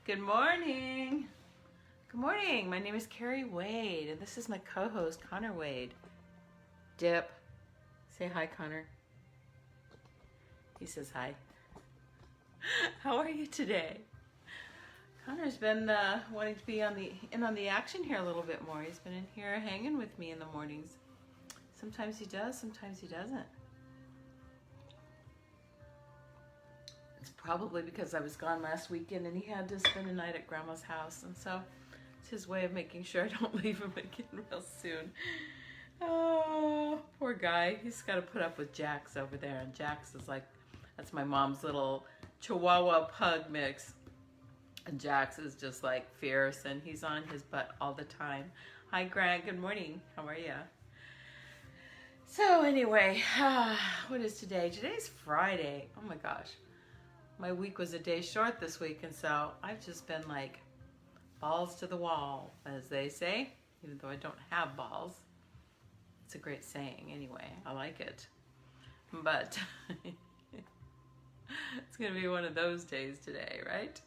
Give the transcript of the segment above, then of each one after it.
Good morning. Good morning. My name is Kerri Wade, and this is my co-host, Connor Wade. Dip. Say hi, Connor. He says hi. How are you today? Connor's been wanting to be in on the action here a little bit more. He's been in here hanging with me in the mornings. Sometimes he does, sometimes he doesn't. It's probably because I was gone last weekend and he had to spend a night at Grandma's house, and so it's his way of making sure I don't leave him again real soon. Oh, poor guy. He's got to put up with Jax over there, and Jax is like, that's my mom's little Chihuahua pug mix. And Jax is just like fierce, and he's on his butt all the time. Hi, Grant. Good morning. How are you? So anyway, what is today? Today's Friday. Oh my gosh. My week was a day short this week, and so I've just been like balls to the wall, as they say, even though I don't have balls. It's a great saying anyway. I like it. But it's going to be one of those days today, right?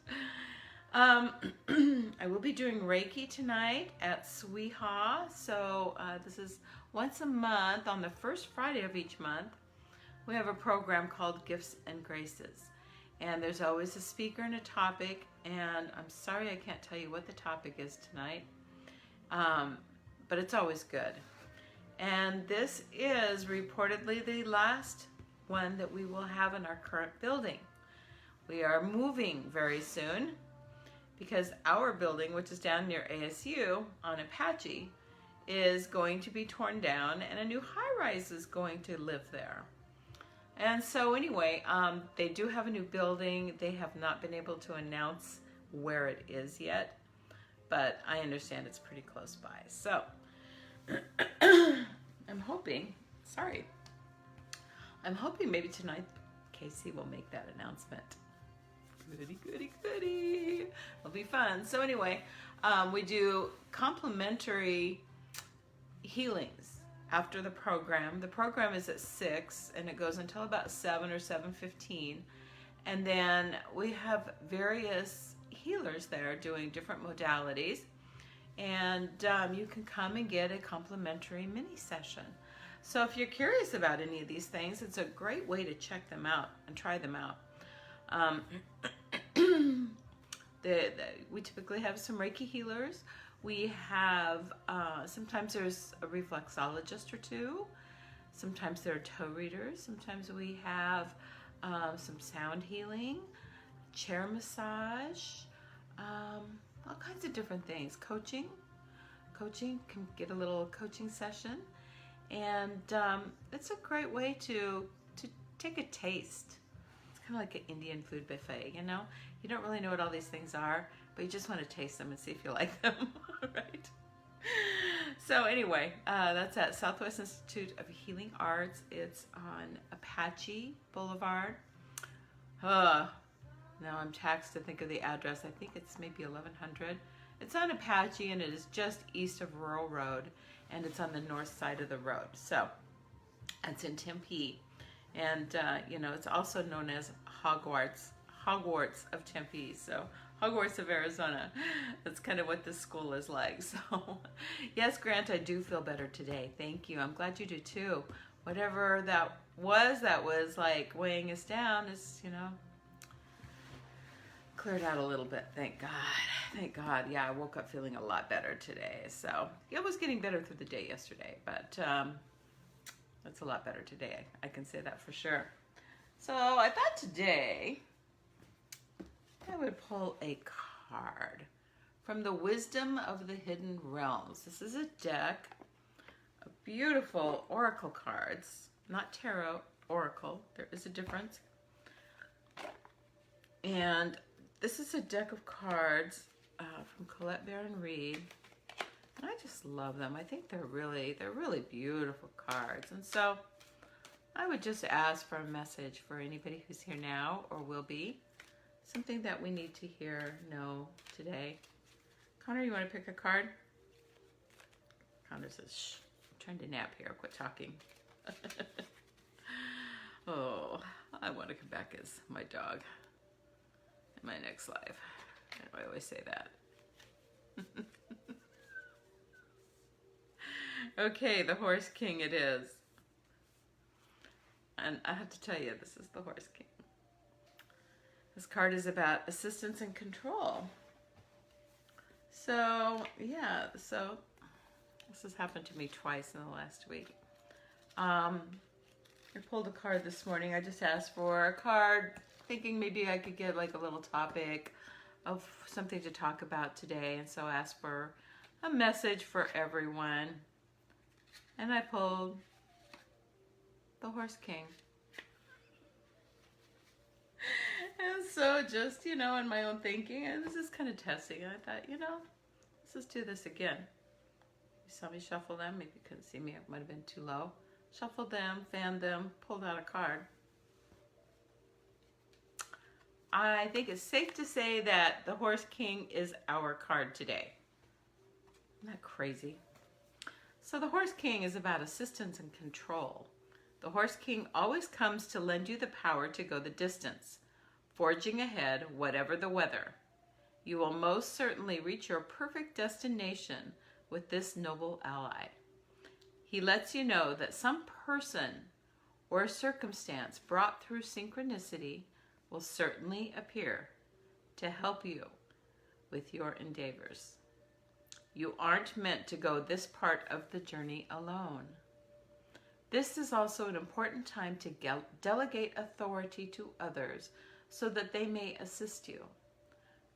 I will be doing Reiki tonight at Sweeha. So this is once a month on the first Friday of each month. We have a program called Gifts and Graces. And there's always a speaker and a topic, and I'm sorry I can't tell you what the topic is tonight, but it's always good. And this is reportedly the last one that we will have in our current building. We are moving very soon because our building, which is down near ASU on Apache, is going to be torn down, and a new high-rise is going to live there. And so anyway, they do have a new building. They have not been able to announce where it is yet, but I understand it's pretty close by. So I'm hoping maybe tonight Casey will make that announcement. Goody, goody, goody. It'll be fun. So anyway, we do complimentary healings after the program. The program is at 6 and it goes until about 7 or 7:15. And then we have various healers there doing different modalities. And you can come and get a complimentary mini session. So if you're curious about any of these things, it's a great way to check them out and try them out. We typically have some Reiki healers. We have, sometimes there's a reflexologist or two. Sometimes there are toe readers. Sometimes we have some sound healing, chair massage, all kinds of different things. Coaching can get a little coaching session. And it's a great way to take a taste. It's kind of like an Indian food buffet, you know? You don't really know what all these things are, but you just want to taste them and see if you like them, right? So anyway, that's at Southwest Institute of Healing Arts. It's on Apache Boulevard. Now I'm taxed to think of the address. I think it's maybe 1100. It's on Apache, and it is just east of Rural Road, and it's on the north side of the road. So it's in Tempe, and you know, it's also known as Hogwarts of Tempe. So Hogwarts of Arizona. That's kind of what this school is like. So yes, Grant, I do feel better today. Thank you. I'm glad you do too. Whatever that was like weighing us down is, you know, cleared out a little bit. Thank God. Thank God. Yeah, I woke up feeling a lot better today. So it was getting better through the day yesterday, but it's a lot better today. I can say that for sure. So I thought today I would pull a card from the Wisdom of the Hidden Realms. This is a deck of beautiful oracle cards, not tarot, oracle. There is a difference. And this is a deck of cards from Colette Baron Reed. And I just love them. I think they're really beautiful cards. And so I would just ask for a message for anybody who's here now or will be. Something that we need to know today. Connor, you want to pick a card? Connor says, shh, I'm trying to nap here. Quit talking. Oh, I want to come back as my dog in my next life. I always say that. Okay, the Horse King it is. And I have to tell you, this is the Horse King. This card is about assistance and control. So, yeah, so this has happened to me twice in the last week. I pulled a card this morning. I just asked for a card, thinking maybe I could get like a little topic of something to talk about today. And so I asked for a message for everyone. And I pulled the Horse King. And so just, you know, in my own thinking, and this is kind of testing. I thought, you know, let's just do this again. You saw me shuffle them. Maybe you couldn't see me. It might have been too low. Shuffled them, fanned them, pulled out a card. I think it's safe to say that the Horse King is our card today. Isn't that crazy? So the Horse King is about assistance and control. The Horse King always comes to lend you the power to go the distance, forging ahead whatever the weather. You will most certainly reach your perfect destination with this noble ally. He lets you know that some person or circumstance brought through synchronicity will certainly appear to help you with your endeavors. You aren't meant to go this part of the journey alone. This is also an important time to delegate authority to others so that they may assist you.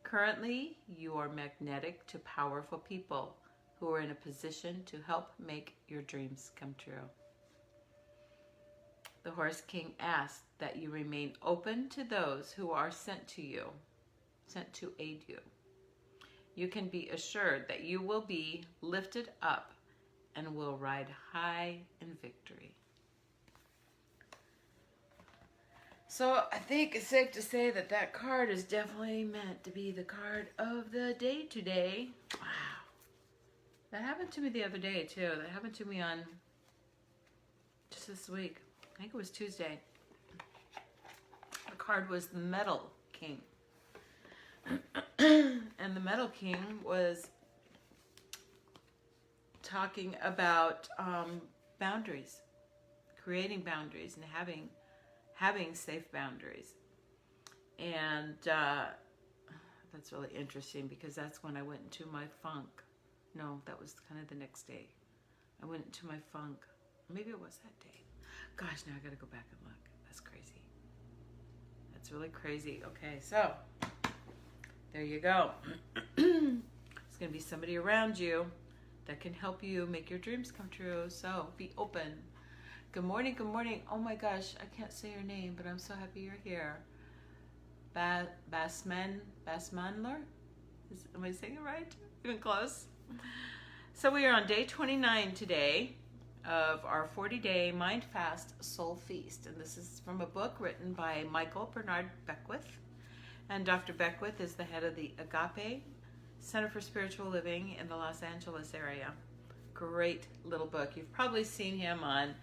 Currently, you are magnetic to powerful people who are in a position to help make your dreams come true. The Horse King asks that you remain open to those who are sent to you, sent to aid you. You can be assured that you will be lifted up and will ride high in victory. So I think it's safe to say that that card is definitely meant to be the card of the day today. Wow. That happened to me the other day too. That happened to me on just this week. I think it was Tuesday. The card was the Metal King. And the Metal King was talking about boundaries, creating boundaries and having safe boundaries. And that's really interesting because that's when I went into my funk. No, that was kind of the next day. I went into my funk. Maybe it was that day. Gosh, now I gotta go back and look. That's crazy. That's really crazy. Okay, so there you go. There's gonna be somebody around you that can help you make your dreams come true. So be open. Good morning, good morning. Oh my gosh, I can't say your name, but I'm so happy you're here. Basmanler? Am I saying it right? Even close? So we are on day 29 today of our 40-day Mind Fast Soul Feast. And this is from a book written by Michael Bernard Beckwith. And Dr. Beckwith is the head of the Agape Center for Spiritual Living in the Los Angeles area. Great little book. You've probably seen him on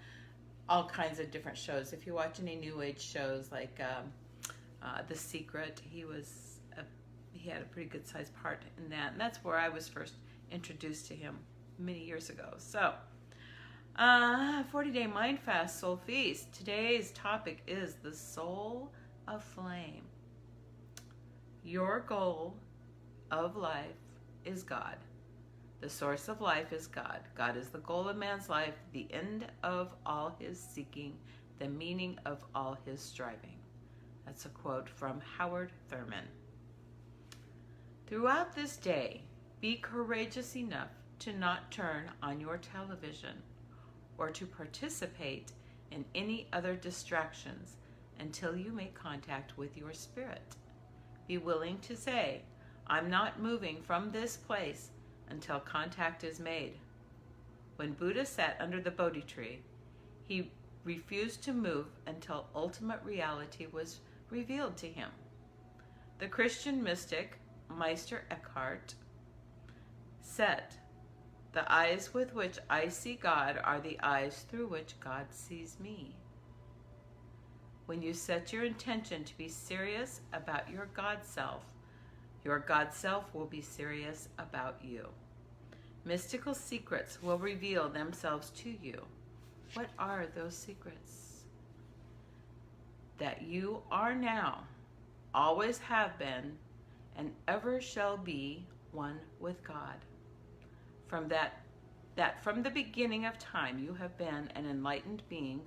all kinds of different shows. If you watch any New Age shows like The Secret, he had a pretty good sized part in that. And that's where I was first introduced to him many years ago. So, 40-day Mind Fast Soul Feast. Today's topic is the Soul Aflame. Your goal of life is God. The source of life is God. God is the goal of man's life, the end of all his seeking, the meaning of all his striving. That's a quote from Howard Thurman. Throughout this day, be courageous enough to not turn on your television or to participate in any other distractions until you make contact with your spirit. Be willing to say, I'm not moving from this place until contact is made. When Buddha sat under the Bodhi tree, he refused to move until ultimate reality was revealed to him. The Christian mystic Meister Eckhart said, the eyes with which I see God are the eyes through which God sees me. When you set your intention to be serious about your God self, Your God self will be serious about you. Mystical secrets will reveal themselves to you. What are those secrets? That you are now, always have been, and ever shall be one with God. From that from the beginning of time you have been an enlightened being,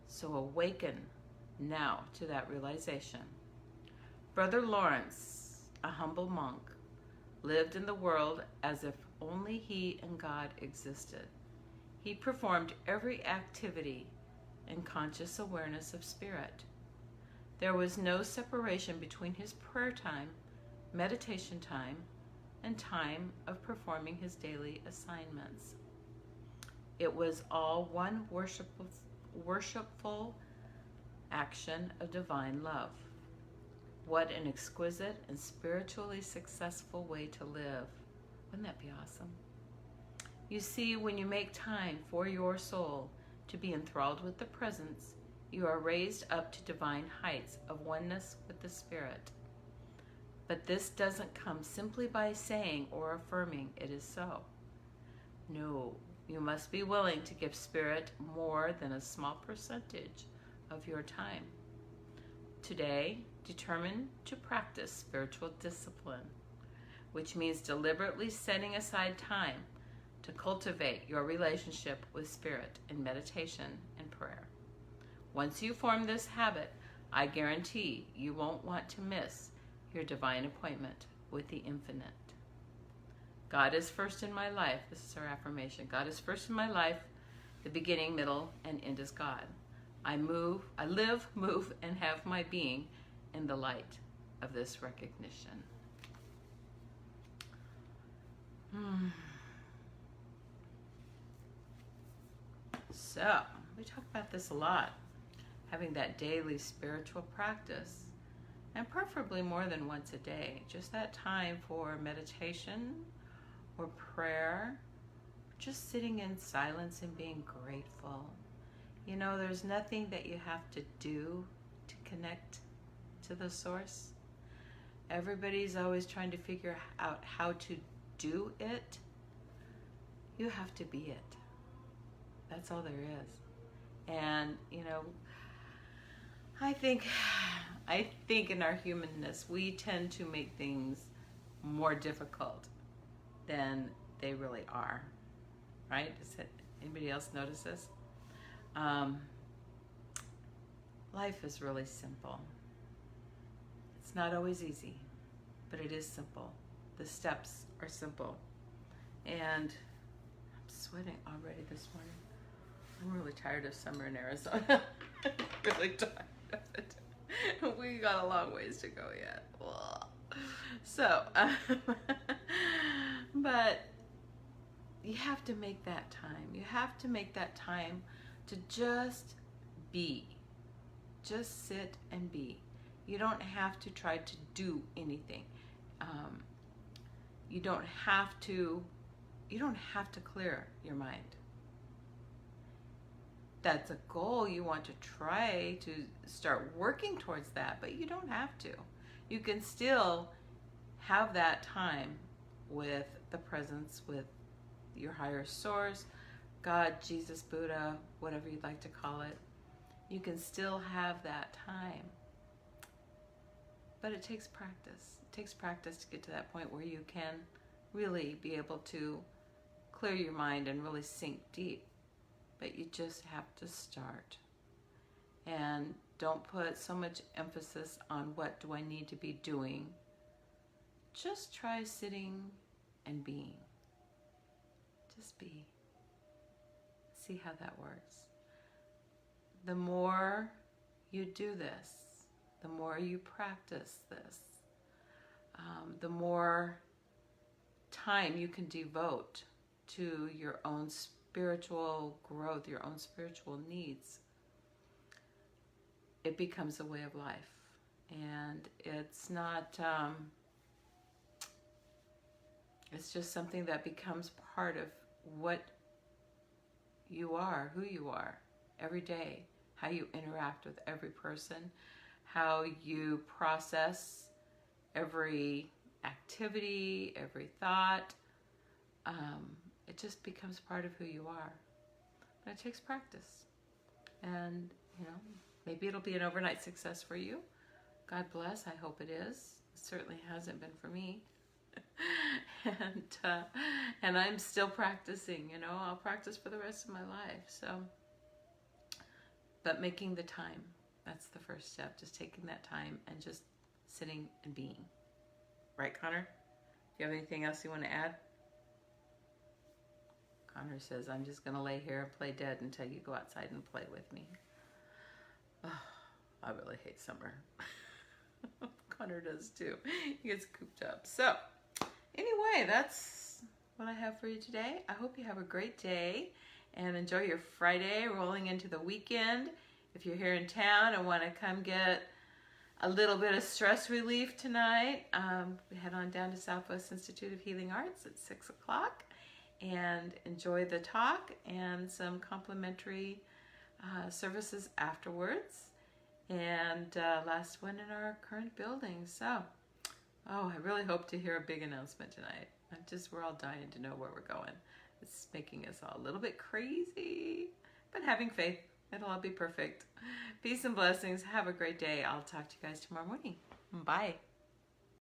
so awaken now to that realization. Brother Lawrence, a humble monk, lived in the world as if only he and God existed. He performed every activity in conscious awareness of spirit. There was no separation between his prayer time, meditation time, and time of performing his daily assignments. It was all one worshipful action of divine love. What an exquisite and spiritually successful way to live. Wouldn't that be awesome? You see, when you make time for your soul to be enthralled with the presence, you are raised up to divine heights of oneness with the Spirit. But this doesn't come simply by saying or affirming it is so. No, you must be willing to give Spirit more than a small percentage of your time. Today, determine to practice spiritual discipline, which means deliberately setting aside time to cultivate your relationship with Spirit in meditation and prayer. Once you form this habit, I guarantee you won't want to miss your divine appointment with the infinite. God is first in my life. This is our affirmation. God is first in my life. The beginning, middle, and end is God. I live, move, and have my being in the light of this recognition. So, we talk about this a lot. Having that daily spiritual practice, and preferably more than once a day. Just that time for meditation or prayer, just sitting in silence and being grateful. You know, there's nothing that you have to do to connect to the source. Everybody's always trying to figure out how to do it. You have to be it. That's all there is. And, you know, I think in our humanness, we tend to make things more difficult than they really are, right? Anybody else notice this? Life is really simple. It's not always easy, but it is simple. The steps are simple. And I'm sweating already this morning. I'm really tired of summer in Arizona. I'm really tired of it. We got a long ways to go yet. So, but you have to make that time. You have to make that time to just be. Just sit and be. You don't have to try to do anything. You don't have to clear your mind. That's a goal. You want to try to start working towards that, but you don't have to. You can still have that time with the presence, with your higher source, God, Jesus, Buddha, whatever you'd like to call it. You can still have that time. But it takes practice. It takes practice to get to that point where you can really be able to clear your mind and really sink deep. But you just have to start. And don't put so much emphasis on what do I need to be doing. Just try sitting and being. Just be. See how that works. The more you do this, the more you practice this, the more time you can devote to your own spiritual growth, your own spiritual needs. It becomes a way of life. And it's not, it's just something that becomes part of what you are, who you are, every day, how you interact with every person, how you process every activity, every thought. It just becomes part of who you are. But it takes practice. And, you know, maybe it'll be an overnight success for you. God bless. I hope it is. It certainly hasn't been for me. And I'm still practicing, you know. I'll practice for the rest of my life. So, but making the time, that's the first step. Just taking that time and just sitting and being. Right, Connor? Do you have anything else you want to add? Connor says, I'm just going to lay here and play dead until you go outside and play with me. Oh, I really hate summer. Connor does too. He gets cooped up. So, anyway, that's what I have for you today. I hope you have a great day and enjoy your Friday rolling into the weekend. If you're here in town and want to come get a little bit of stress relief tonight, head on down to Southwest Institute of Healing Arts at 6 o'clock and enjoy the talk and some complimentary services afterwards. And last one in our current building. So, I really hope to hear a big announcement tonight. We're all dying to know where we're going. It's making us all a little bit crazy, but having faith, it'll all be perfect. Peace and blessings. Have a great day. I'll talk to you guys tomorrow morning. Bye.